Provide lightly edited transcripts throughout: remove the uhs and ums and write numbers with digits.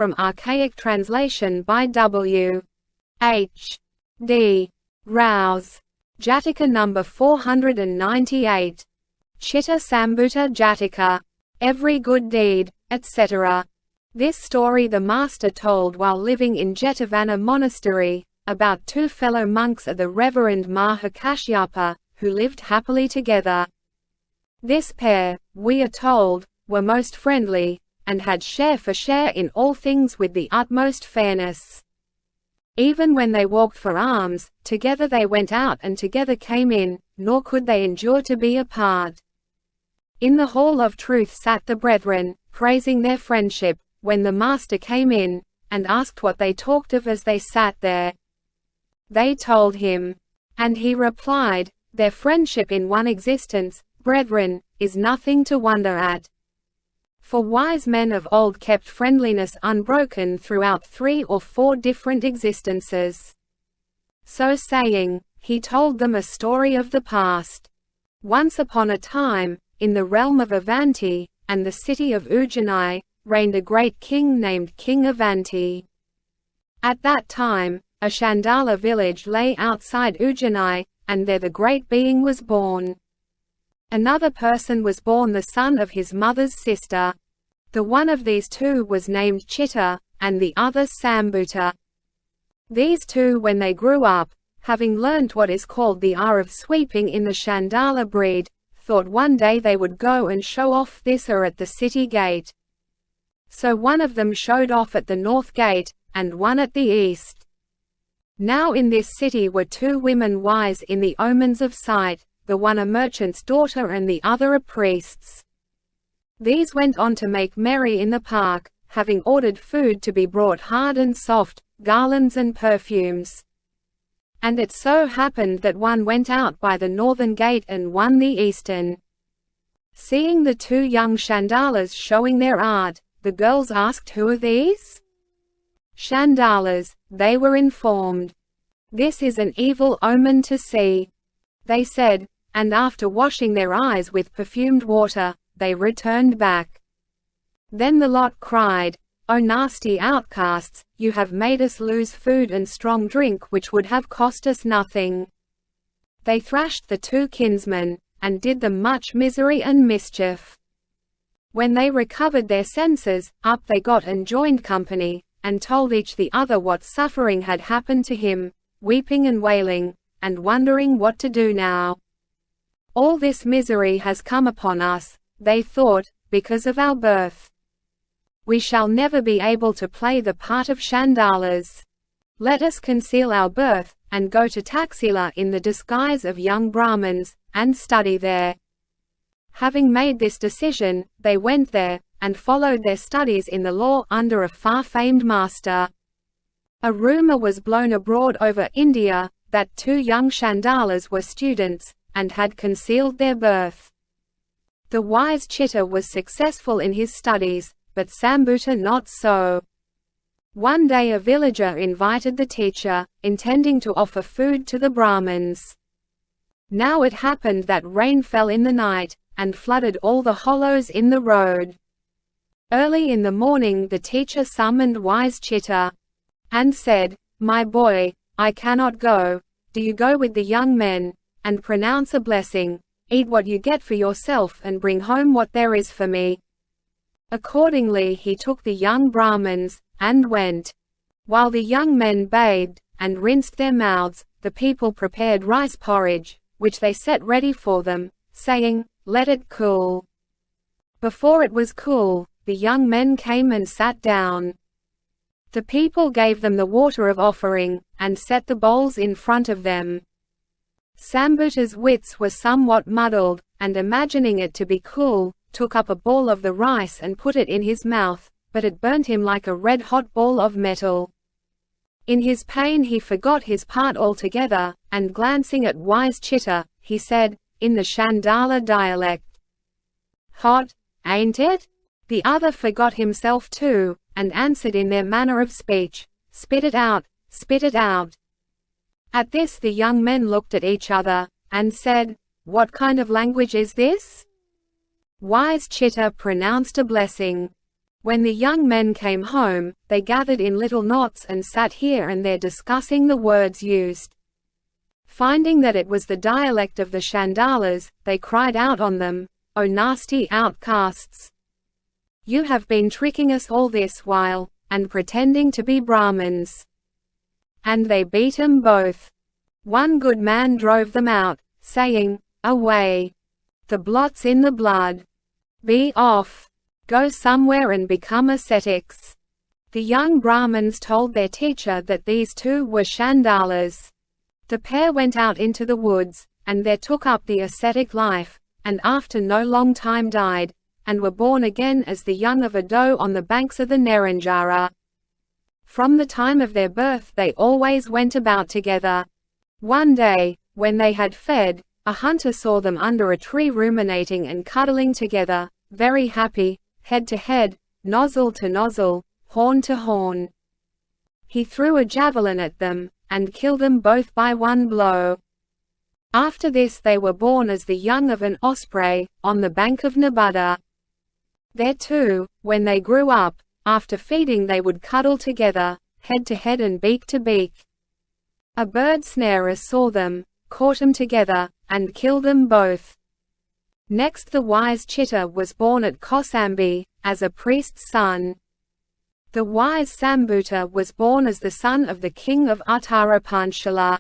from archaic translation by W.H.D. Rouse. Jataka number 498. Citta-Sambhūta-Jātaka. Every good deed, etc. This story the master told while living in Jetavana monastery, about two fellow monks of the Reverend Mahakashyapa, who lived happily together. This pair, we are told, were most friendly, and had share for share in all things with the utmost fairness. Even when they walked for alms, together they went out and together came in, nor could they endure to be apart. In the hall of truth sat the brethren, praising their friendship, when the master came in, and asked what they talked of as they sat there. They told him. And he replied, their friendship in one existence, brethren, is nothing to wonder at. For wise men of old kept friendliness unbroken throughout 3 or 4 different existences. So saying, he told them a story of the past. Once upon a time, in the realm of Avanti, and the city of Ujjayi, reigned a great king named King Avanti. At that time, a Chandala village lay outside Ujjayi, and there the great being was born. Another person was born the son of his mother's sister. The one of these two was named Citta, and the other Sambhuta. These two, when they grew up, having learnt what is called the art of sweeping in the Chandala breed, thought one day they would go and show off this at the city gate. So one of them showed off at the north gate, and one at the east. Now in this city were 2 women wise in the omens of sight, the one a merchant's daughter and the other a priest's. These went on to make merry in the park, having ordered food to be brought hard and soft, garlands and perfumes. And it so happened that one went out by the northern gate and one the eastern. Seeing the 2 young Chandalas showing their art, the girls asked, "Who are these?" Chandalas, they were informed. "This is an evil omen to see," they said, and after washing their eyes with perfumed water, they returned back. Then the lot cried, "O nasty outcasts, you have made us lose food and strong drink which would have cost us nothing." They thrashed the 2 kinsmen, and did them much misery and mischief. When they recovered their senses, up they got and joined company, and told each the other what suffering had happened to him, weeping and wailing, and wondering what to do now. "All this misery has come upon us," they thought, "because of our birth. We shall never be able to play the part of Chandalas. Let us conceal our birth, and go to Taxila in the disguise of young Brahmins, and study there." Having made this decision, they went there, and followed their studies in the law under a far-famed master. A rumor was blown abroad over India, that 2 young Chandalas were students, and had concealed their birth. The wise Citta was successful in his studies, but Sambhuta not so. One day a villager invited the teacher, intending to offer food to the Brahmins. Now it happened that rain fell in the night, and flooded all the hollows in the road. Early in the morning the teacher summoned wise Citta, and said, "My boy, I cannot go, do you go with the young men, and pronounce a blessing, eat what you get for yourself and bring home what there is for me." Accordingly he took the young Brahmins, and went. While the young men bathed, and rinsed their mouths, the people prepared rice porridge, which they set ready for them, saying, "Let it cool." Before it was cool, the young men came and sat down. The people gave them the water of offering, and set the bowls in front of them. Sambhuta's wits were somewhat muddled, and imagining it to be cool, took up a ball of the rice and put it in his mouth, but it burnt him like a red-hot ball of metal. In his pain he forgot his part altogether, and glancing at wise Citta, he said, in the Chandala dialect, "Hot, ain't it?" The other forgot himself too, and answered in their manner of speech, "Spit it out, spit it out." At this the young men looked at each other, and said, "What kind of language is this?" Wise Citta pronounced a blessing. When the young men came home, they gathered in little knots and sat here and there discussing the words used. Finding that it was the dialect of the Chandalas, they cried out on them, "O nasty outcasts! You have been tricking us all this while, and pretending to be Brahmins." And they beat them both. One good man drove them out, saying, "Away! The blot's in the blood. Be off! Go somewhere and become ascetics." The young Brahmins told their teacher that these two were Chandalas. The pair went out into the woods, and there took up the ascetic life, and after no long time died, and were born again as the young of a doe on the banks of the Neranjara. From the time of their birth they always went about together. One day, when they had fed, a hunter saw them under a tree ruminating and cuddling together, very happy, head to head, nozzle to nozzle, horn to horn. He threw a javelin at them, and killed them both by one blow. After this they were born as the young of an osprey, on the bank of Nipata. There too, when they grew up, after feeding they would cuddle together, head to head and beak to beak. A bird snarer saw them, caught them together, and killed them both. Next the wise Citta was born at Kosambi, as a priest's son. The wise Sambhuta was born as the son of the king of Uttarapanchala.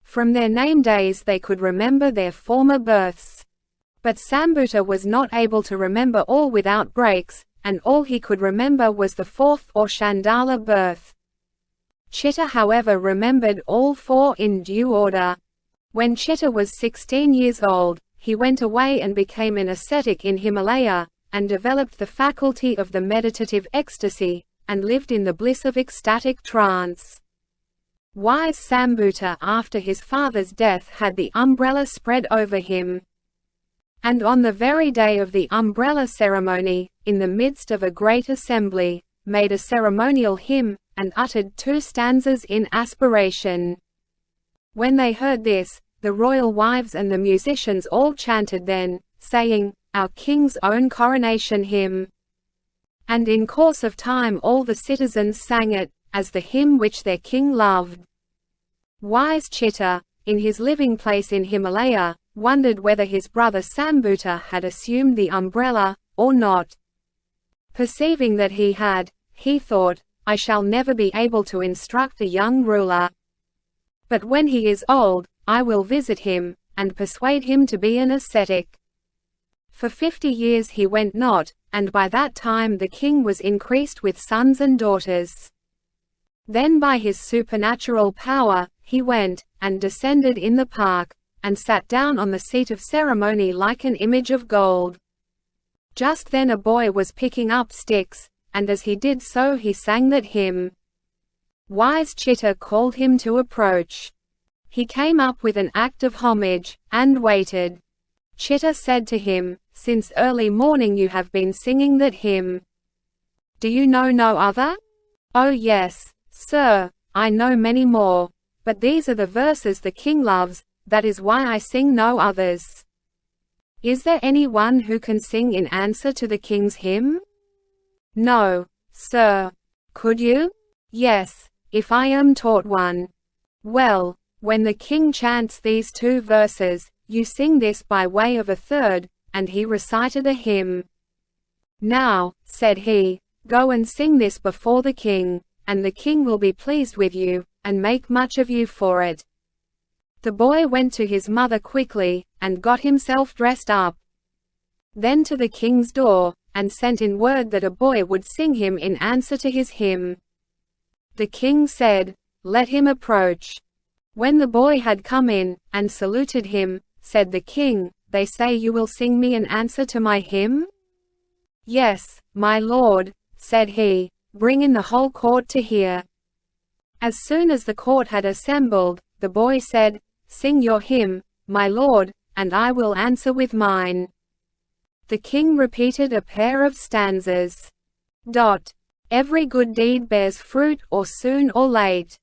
From their name days they could remember their former births. But Sambhuta was not able to remember all without breaks, and all he could remember was the fourth or Chandala birth. Citta however remembered all four in due order. When Citta was 16 years old, he went away and became an ascetic in Himalaya, and developed the faculty of the meditative ecstasy, and lived in the bliss of ecstatic trance. Wise Sambhuta after his father's death had the umbrella spread over him. And on the very day of the umbrella ceremony, in the midst of a great assembly, made a ceremonial hymn, and uttered 2 stanzas in aspiration. When they heard this, the royal wives and the musicians all chanted then, saying, "Our king's own coronation hymn." And in course of time all the citizens sang it, as the hymn which their king loved. Wise Citta, in his living place in Himalaya, wondered whether his brother Sambhuta had assumed the umbrella, or not. Perceiving that he had, he thought, "I shall never be able to instruct a young ruler. But when he is old, I will visit him, and persuade him to be an ascetic." For 50 years he went not, and by that time the king was increased with sons and daughters. Then by his supernatural power, he went, and descended in the park, and sat down on the seat of ceremony like an image of gold. Just then a boy was picking up sticks, and as he did so he sang that hymn. Wise Citta called him to approach. He came up with an act of homage, and waited. Citta said to him, "Since early morning you have been singing that hymn. Do you know no other?" "Oh yes, sir, I know many more. But these are the verses the king loves, that is why I sing no others." "Is there any one who can sing in answer to the king's hymn?" "No, sir." "Could you?" "Yes, if I am taught one." "Well, when the king chants these 2 verses, you sing this by way of a third," and he recited a hymn. "Now," said he, "go and sing this before the king, and the king will be pleased with you, and make much of you for it." The boy went to his mother quickly, and got himself dressed up. Then to the king's door, and sent in word that a boy would sing him in answer to his hymn. The king said, "Let him approach." When the boy had come in, and saluted him, said the king, "They say you will sing me an answer to my hymn?" "Yes, my lord," said he, "bring in the whole court to hear." As soon as the court had assembled, the boy said, "Sing your hymn, my lord, and I will answer with mine." The king repeated a pair of stanzas. Every good deed bears fruit or soon or late.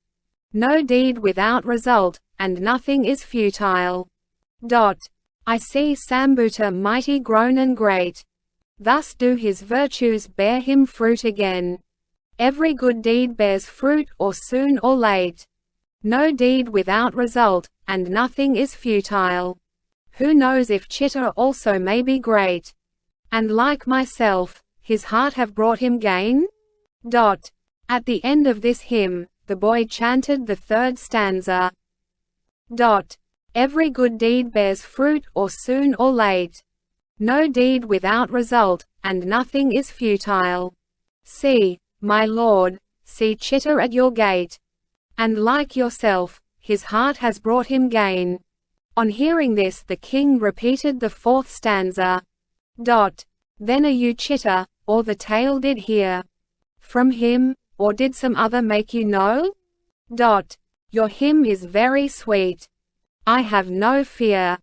No deed without result, and nothing is futile. I see Sambhuta mighty grown and great. Thus do his virtues bear him fruit again. Every good deed bears fruit, or soon or late. No deed without result, and nothing is futile. Who knows if Citta also may be great? And like myself, his heart have brought him gain? At the end of this hymn, the boy chanted the third stanza. Every good deed bears fruit, or soon or late. No deed without result, and nothing is futile. See, my lord, see Citta at your gate. And like yourself, his heart has brought him gain. On hearing this, the king repeated the fourth stanza. Then are you Citta, or the tale did hear from him, or did some other make you know? Your hymn is very sweet. I have no fear.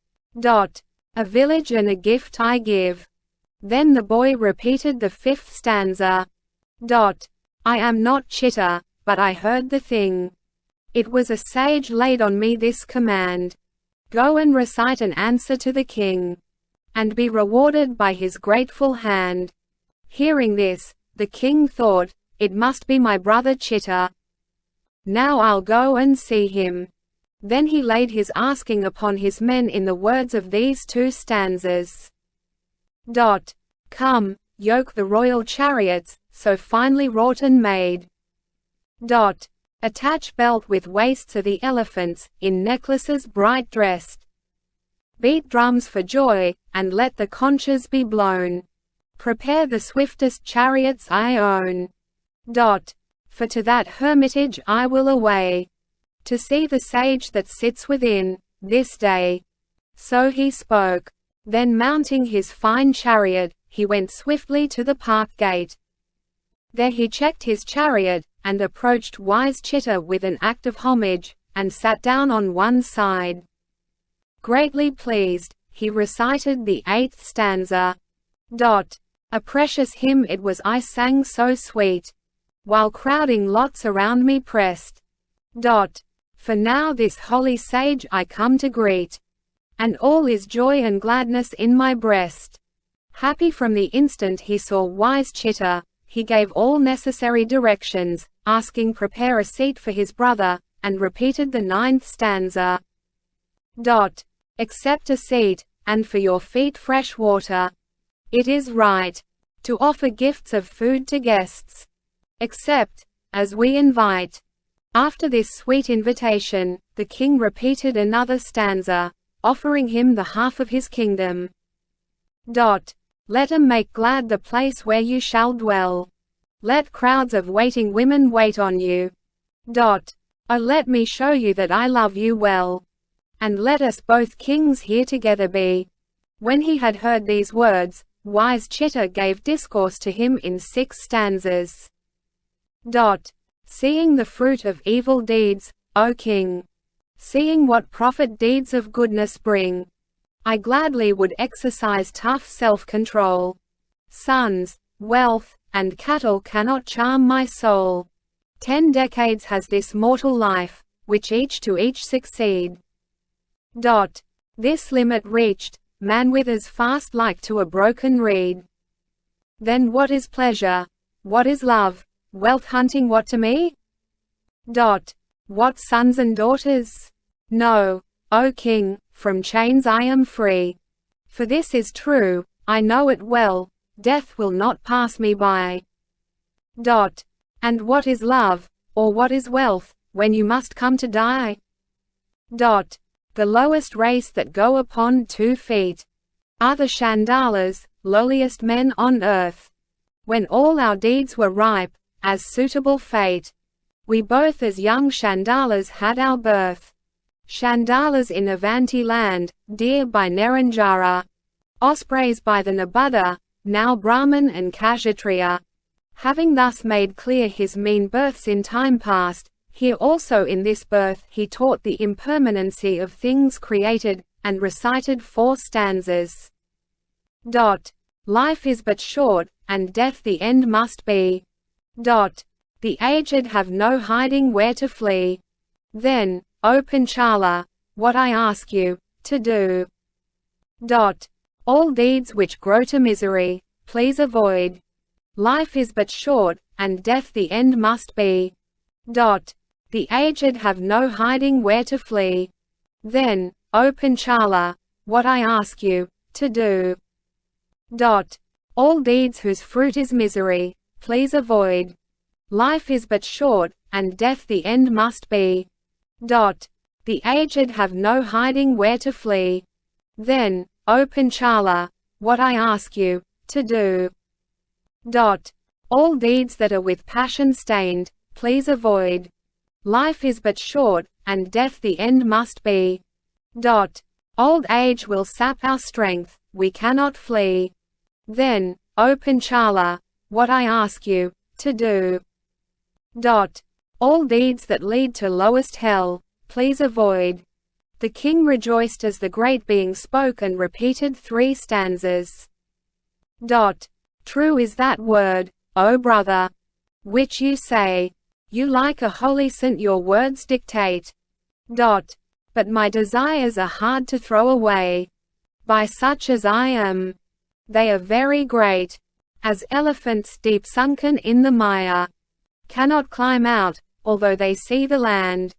A village and a gift I give. Then the boy repeated the fifth stanza. I am not Citta, but I heard the thing. It was a sage laid on me this command. Go and recite an answer to the king, and be rewarded by his grateful hand. Hearing this, the king thought, it must be my brother Citta. Now I'll go and see him. Then he laid his asking upon his men in the words of these two stanzas. Come, yoke the royal chariots, so finely wrought and made. Attach belt with waists of the elephants, in necklaces bright dressed. Beat drums for joy, and let the conches be blown. Prepare the swiftest chariots I own. For to that hermitage I will away, to see the sage that sits within, this day. So he spoke. Then mounting his fine chariot, he went swiftly to the park gate. There he checked his chariot, and approached wise Citta with an act of homage, and sat down on one side. Greatly pleased, he recited the eighth stanza. A precious hymn it was I sang so sweet, while crowding lots around me pressed. For now this holy sage I come to greet, and all is joy and gladness in my breast. Happy from the instant he saw wise Citta, he gave all necessary directions, asking prepare a seat for his brother, and repeated the ninth stanza. Accept a seat, and for your feet fresh water. It is right to offer gifts of food to guests. Accept, as we invite. After this sweet invitation, the king repeated another stanza, offering him the half of his kingdom. Let 'em make glad the place where you shall dwell. Let crowds of waiting women wait on you. Oh, let me show you that I love you well. And let us both kings here together be. When he had heard these words, wise Citta gave discourse to him in 6 stanzas. Seeing the fruit of evil deeds, O king, seeing what profit deeds of goodness bring, I gladly would exercise tough self-control. Sons, wealth, and cattle cannot charm my soul. 10 decades has this mortal life, which each to each succeed. This limit reached, man withers fast like to a broken reed. Then what is pleasure? What is love? Wealth hunting what to me? What sons and daughters? No, O king, from chains I am free. For this is true, I know it well, death will not pass me by. And what is love, or what is wealth, when you must come to die? The lowest race that go upon 2 feet are the Chandalas, lowliest men on earth. When all our deeds were ripe, as suitable fate, we both as young Chandalas had our birth. Chandalas in Avanti land, deer by Neranjara, ospreys by the Nabudha, now Brahman and Kshatriya. Having thus made clear his mean births in time past, here also in this birth he taught the impermanency of things created, and recited 4 stanzas. Life is but short, and death the end must be. The aged have no hiding where to flee. Then, O Panchala, what I ask you, to do. All deeds which grow to misery, please avoid. Life is but short, and death the end must be. The aged have no hiding where to flee. Then, O Panchala, what I ask you to do. All deeds whose fruit is misery, please avoid. Life is but short, and death the end must be. The aged have no hiding where to flee. Then, O Panchala, what I ask you to do. All deeds that are with passion stained, please avoid. Life is but short, and death the end must be. Old age will sap our strength, we cannot flee. Then, O Panchala, what I ask you to do. All deeds that lead to lowest hell, please avoid. The king rejoiced as the great being spoke and repeated 3 stanzas. True is that word, O brother, which you say. You like a holy saint your words dictate. But my desires are hard to throw away. By such as I am. They are very great. As elephants deep sunken in the mire. Cannot climb out, although they see the land.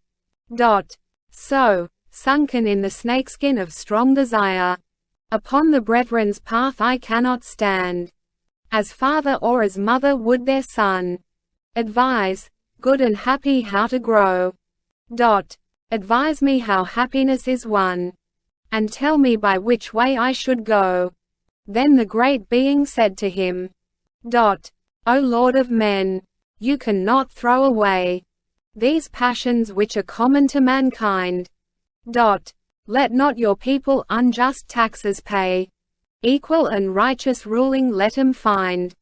So, sunken in the snakeskin of strong desire. Upon the brethren's path I cannot stand. As father or as mother would their son. Advise, good and happy how to grow. Advise me how happiness is won. And tell me by which way I should go. Then the great being said to him. O Lord of men! You cannot throw away these passions which are common to mankind. Let not your people unjust taxes pay. Equal and righteous ruling let 'em find.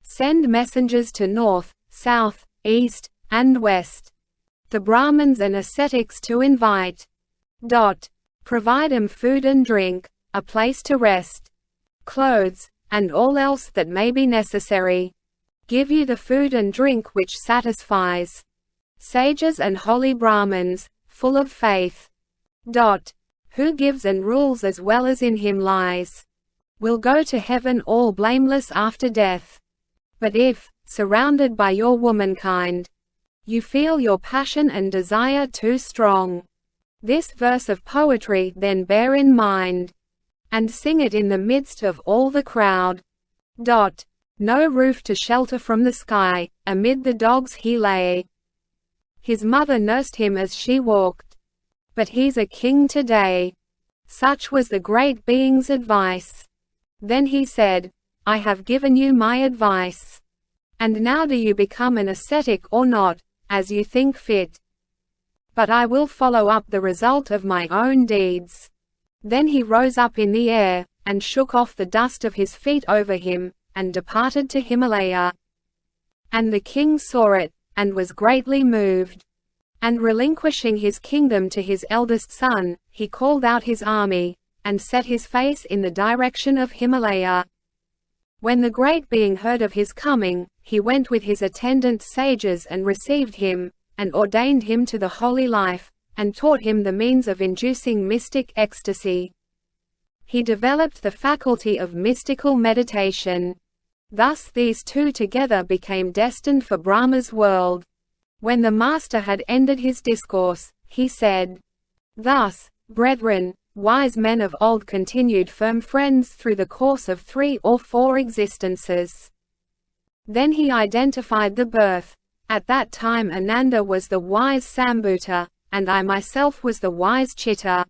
Send messengers to north, south, east, and west. The Brahmins and ascetics to invite. Provide 'em food and drink, a place to rest. Clothes, and all else that may be necessary. Give you the food and drink which satisfies. Sages and holy Brahmins, full of faith. Who gives and rules as well as in him lies. Will go to heaven all blameless after death. But if, surrounded by your womankind, you feel your passion and desire too strong, this verse of poetry then bear in mind, and sing it in the midst of all the crowd. No roof to shelter from the sky, amid the dogs he lay. His mother nursed him as she walked. But he's a king today. Such was the great being's advice. Then he said, I have given you my advice. And now do you become an ascetic or not, as you think fit. But I will follow up the result of my own deeds. Then he rose up in the air, and shook off the dust of his feet over him, and departed to Himalaya. And the king saw it, and was greatly moved. And relinquishing his kingdom to his eldest son, he called out his army, and set his face in the direction of Himalaya. When the great being heard of his coming, he went with his attendant sages and received him, and ordained him to the holy life, and taught him the means of inducing mystic ecstasy. He developed the faculty of mystical meditation. Thus these two together became destined for Brahma's world. When the master had ended his discourse, he said, Thus, brethren, wise men of old continued firm friends through the course of 3 or 4 existences. Then he identified the birth. At that time Ananda was the wise Sambhuta, and I myself was the wise Citta.